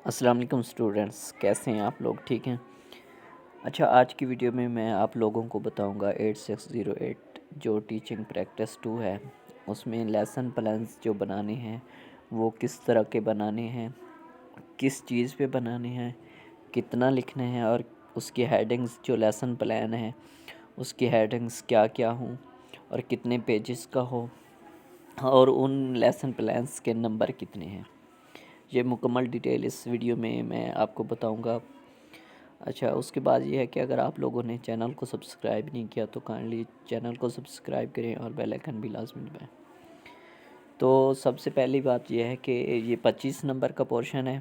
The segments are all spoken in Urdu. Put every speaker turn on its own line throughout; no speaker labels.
السلام علیکم اسٹوڈنٹس، کیسے ہیں آپ لوگ؟ ٹھیک ہیں؟ اچھا، آج کی ویڈیو میں آپ لوگوں کو بتاؤں گا 8608 جو ٹیچنگ پریکٹس 2 ہے، اس میں لیسن پلانز جو بنانے ہیں وہ کس طرح کے بنانے ہیں، کس چیز پہ بنانے ہیں، کتنا لکھنا ہے، اور اس کی ہیڈنگز جو لیسن پلان ہے اس کی ہیڈنگز کیا کیا ہوں اور کتنے پیجز کا ہو، اور ان لیسن پلانز کے نمبر کتنے ہیں، یہ مکمل ڈیٹیل اس ویڈیو میں آپ کو بتاؤں گا۔ اچھا، اس کے بعد یہ ہے کہ اگر آپ لوگوں نے چینل کو سبسکرائب نہیں کیا تو کائنڈلی چینل کو سبسکرائب کریں اور بیل آئیکن بھی لازمی دبائیں۔ تو سب سے پہلی بات یہ ہے کہ یہ 25 نمبر کا پورشن ہے،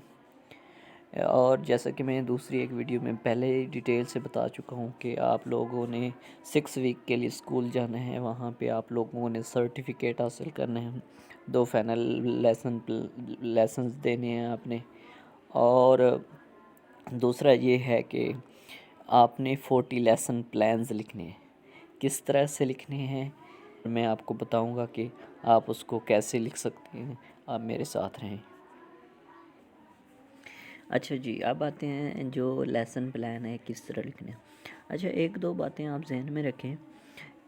اور جیسا کہ میں دوسری ایک ویڈیو میں پہلے ڈیٹیل سے بتا چکا ہوں کہ آپ لوگوں نے 6 ویک کے لیے اسکول جانا ہے، وہاں پہ آپ لوگوں نے سرٹیفکیٹ حاصل کرنے ہیں، 2 فائنل لیسنز دینے ہیں آپ نے، اور دوسرا یہ ہے کہ آپ نے 40 لیسن پلانز لکھنے ہیں۔ کس طرح سے لکھنے ہیں میں آپ کو بتاؤں گا کہ آپ اس کو کیسے لکھ سکتے ہیں۔ آپ میرے ساتھ رہیں۔ اچھا جی، اب آتے ہیں جو لیسن پلان ہے کس طرح لکھنے ہیں۔ اچھا، ایک دو باتیں آپ ذہن میں رکھیں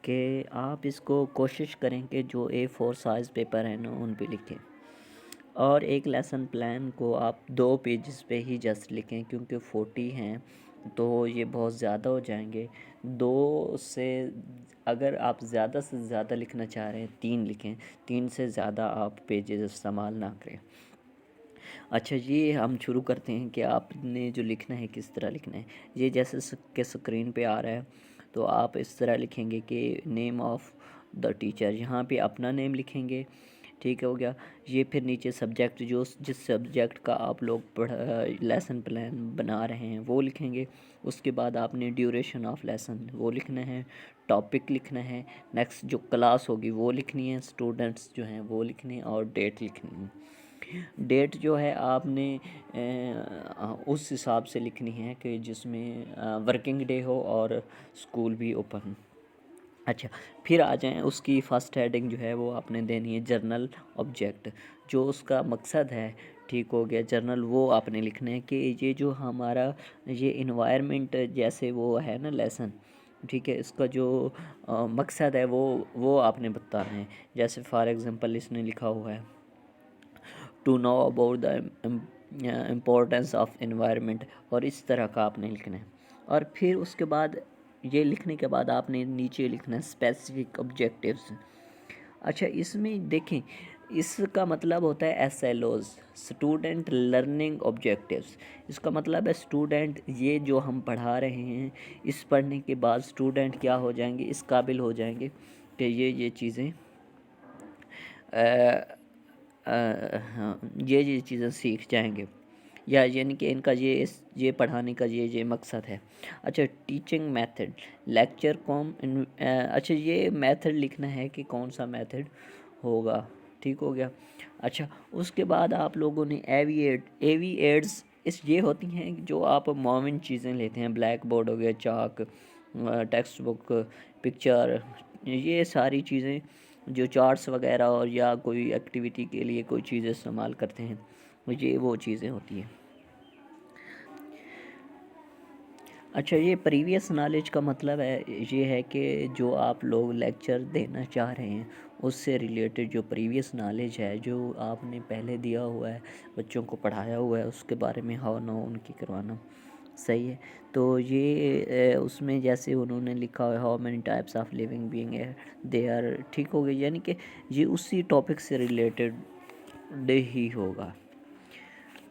کہ آپ اس کو کوشش کریں کہ جو A4 سائز پیپر ہے نا ان پہ لکھیں، اور ایک لیسن پلان کو آپ 2 پیجز پہ ہی جسٹ لکھیں، کیونکہ 40 ہیں تو یہ بہت زیادہ ہو جائیں گے۔ 2 سے اگر آپ زیادہ سے زیادہ لکھنا چاہ رہے ہیں 3 لکھیں، 3 سے زیادہ آپ پیجز استعمال نہ کریں۔ اچھا جی، ہم شروع کرتے ہیں کہ آپ نے جو لکھنا ہے کس طرح لکھنا ہے۔ یہ جیسے کہ اسکرین پہ آ رہا ہے تو آپ اس طرح لکھیں گے کہ نیم آف دا ٹیچر، یہاں پہ اپنا نیم لکھیں گے، ٹھیک ہو گیا۔ یہ پھر نیچے سبجیکٹ جس سبجیکٹ کا آپ لوگ لیسن پلان بنا رہے ہیں وہ لکھیں گے۔ اس کے بعد آپ نے ڈیوریشن آف لیسن وہ لکھنا ہے، ٹاپک لکھنا ہے، نیکسٹ جو کلاس ہوگی وہ لکھنی ہے، اسٹوڈنٹس جو ہیں وہ لکھنے ہیں، اور ڈیٹ لکھنی ہے۔ ڈیٹ جو ہے آپ نے اس حساب سے لکھنی ہے کہ جس میں ورکنگ ڈے ہو اور اسکول بھی اوپن ہو۔ اچھا، پھر آ جائیں، اس کی فرسٹ ہیڈنگ جو ہے وہ آپ نے دینی ہے جرنل آبجیکٹ، جو اس کا مقصد ہے، ٹھیک ہو گیا۔ جرنل وہ آپ نے لکھنا ہے کہ یہ جو ہمارا یہ انوائرمنٹ جیسے وہ ہے نا لیسن، ٹھیک ہے، اس کا جو مقصد ہے وہ آپ نے بتانا ہے۔ جیسے فار ایگزامپل اس نے لکھا ہوا ہے to know about the importance of environment, اور اس طرح کا آپ نے لکھنا ہے۔ اور پھر اس کے بعد یہ لکھنے کے بعد آپ نے نیچے لکھنا ہے اسپیسیفک آبجیکٹیوز۔ اچھا، اس میں دیکھیں، اس کا مطلب ہوتا ہے S L Os, student learning objectives. اس کا مطلب ہے اسٹوڈنٹ، یہ جو ہم پڑھا رہے ہیں اس پڑھنے کے بعد اسٹوڈنٹ کیا ہو جائیں گے، اس قابل ہو جائیں گے کہ یہ چیزیں یہ چیزیں سیکھ جائیں گے، یا یعنی کہ ان کا یہ پڑھانے کا یہ مقصد ہے۔ اچھا، ٹیچنگ میتھڈ، لیکچر کام، اچھا یہ میتھڈ لکھنا ہے کہ کون سا میتھڈ ہوگا، ٹھیک ہو گیا۔ اچھا، اس کے بعد آپ لوگوں نے ایوی ایڈز یہ ہوتی ہیں جو آپ معاون چیزیں لیتے ہیں، بلیک بورڈ ہو گیا، چاک، ٹیکسٹ بک، پکچر، یہ ساری چیزیں جو چارٹس وغیرہ اور یا کوئی ایکٹیویٹی کے لیے کوئی چیزیں استعمال کرتے ہیں، یہ وہ چیزیں ہوتی ہیں۔ اچھا، یہ پریویس نالج کا مطلب ہے یہ ہے کہ جو آپ لوگ لیکچر دینا چاہ رہے ہیں اس سے ریلیٹڈ جو پریویس نالج ہے، جو آپ نے پہلے دیا ہوا ہے، بچوں کو پڑھایا ہوا ہے، اس کے بارے میں ہاؤ نو ان کی کروانا، صحیح ہے۔ تو یہ اس میں جیسے انہوں نے لکھا ہے how many types of living being they are, ٹھیک ہو گیا، یعنی کہ یہ اسی ٹاپک سے ریلیٹڈ ہی ہوگا،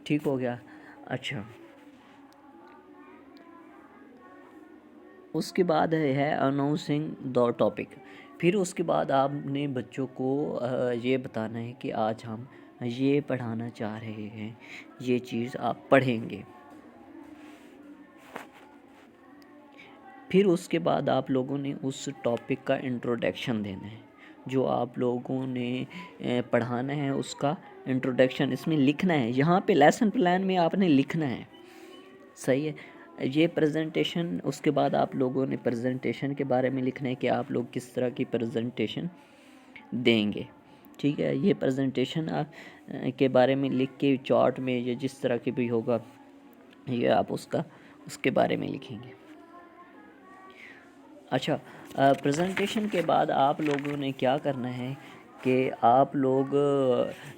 ٹھیک ہو گیا۔ اچھا، اس کے بعد ہے اناؤنسنگ دا ٹاپک۔ پھر اس کے بعد آپ نے بچوں کو یہ بتانا ہے کہ آج ہم یہ پڑھانا چاہ رہے ہیں، یہ چیز آپ پڑھیں گے۔ پھر اس کے بعد آپ لوگوں نے اس ٹاپک کا انٹروڈکشن دینا ہے، جو آپ لوگوں نے پڑھانا ہے اس کا انٹروڈکشن اس میں لکھنا ہے۔ یہاں پہ لیسن پلان میں آپ نے لکھنا ہے، صحیح ہے۔ یہ پریزنٹیشن، اس کے بعد آپ لوگوں نے پریزنٹیشن کے بارے میں لکھنا ہے کہ آپ لوگ کس طرح کی پریزنٹیشن دیں گے، ٹھیک ہے، یہ پریزنٹیشن کے بارے میں لکھ کے چارٹ میں یا جس طرح کے بھی ہوگا یہ آپ اس کے بارے میں لکھیں گے۔ اچھا، پریزنٹیشن کے بعد آپ لوگوں نے کیا کرنا ہے کہ آپ لوگ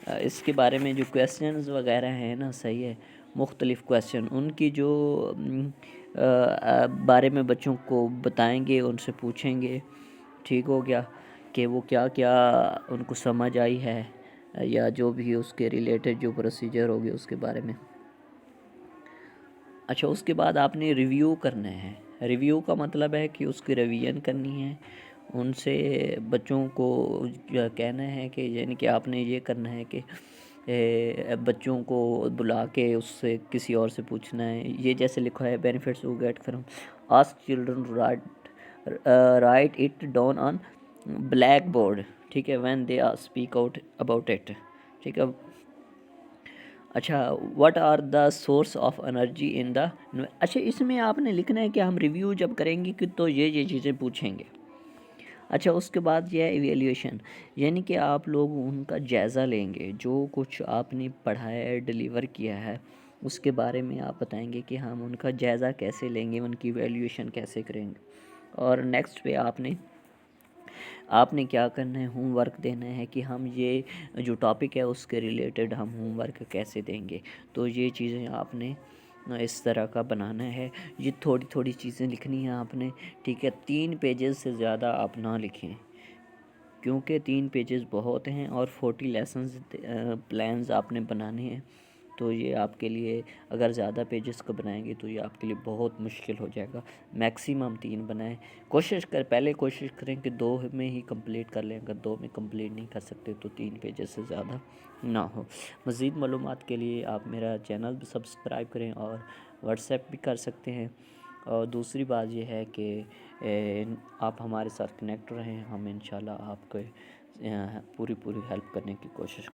اس کے بارے میں جو کویسچنز وغیرہ ہیں نا، صحیح ہے، مختلف کویسچن ان کی جو بارے میں بچوں کو بتائیں گے، ان سے پوچھیں گے، ٹھیک ہو گیا، کہ وہ کیا کیا ان کو سمجھ آئی ہے یا جو بھی اس کے ریلیٹڈ جو پروسیجر ہوگی اس کے بارے میں۔ اچھا، اس کے بعد آپ نے ریویو کرنا ہے۔ ریویو کا مطلب ہے کہ اس کی ریویژن کرنی ہے، ان سے بچوں کو کہنا ہے کہ یعنی کہ آپ نے یہ کرنا ہے کہ بچوں کو بلا کے اس سے کسی اور سے پوچھنا ہے۔ یہ جیسے لکھا ہے benefits you get from ask children write it down on black board, ٹھیک ہے، when they speak out about it, ٹھیک ہے۔ اچھا، what are the source of energy in the, اچھا اس میں آپ نے لکھنا ہے کہ ہم ریویو جب کریں گے کہ تو یہ چیزیں پوچھیں گے۔ اچھا، اس کے بعد یہ ہے ایویلیویشن، یعنی کہ آپ لوگ ان کا جائزہ لیں گے، جو کچھ آپ نے پڑھایا ہے، ڈلیور کیا ہے، اس کے بارے میں آپ بتائیں گے کہ ہم ان کا جائزہ کیسے لیں گے، ان کی ایویلیویشن کیسے کریں گے۔ اور نیکسٹ پہ آپ نے کیا کرنا ہے، ہوم ورک دینا ہے کہ ہم یہ جو ٹاپک ہے اس کے ریلیٹڈ ہم ہوم ورک کیسے دیں گے۔ تو یہ چیزیں آپ نے اس طرح کا بنانا ہے، یہ تھوڑی تھوڑی چیزیں لکھنی ہیں آپ نے، ٹھیک ہے۔ 3 پیجز سے زیادہ آپ نہ لکھیں، کیونکہ 3 پیجز بہت ہیں اور 40 لیسنز پلانز آپ نے بنانے ہیں، تو یہ آپ کے لیے اگر زیادہ پیجز کا بنائیں گے تو یہ آپ کے لیے بہت مشکل ہو جائے گا۔ میکسیمم 3 بنائیں، پہلے کوشش کریں کہ 2 میں ہی کمپلیٹ کر لیں، اگر 2 میں کمپلیٹ نہیں کر سکتے تو 3 پیجز سے زیادہ نہ ہو۔ مزید معلومات کے لیے آپ میرا چینل بھی سبسکرائب کریں اور واٹس ایپ بھی کر سکتے ہیں۔ اور دوسری بات یہ ہے کہ آپ ہمارے ساتھ کنیکٹ رہیں، ہم انشاءاللہ آپ کو پوری ہیلپ کرنے کی کوشش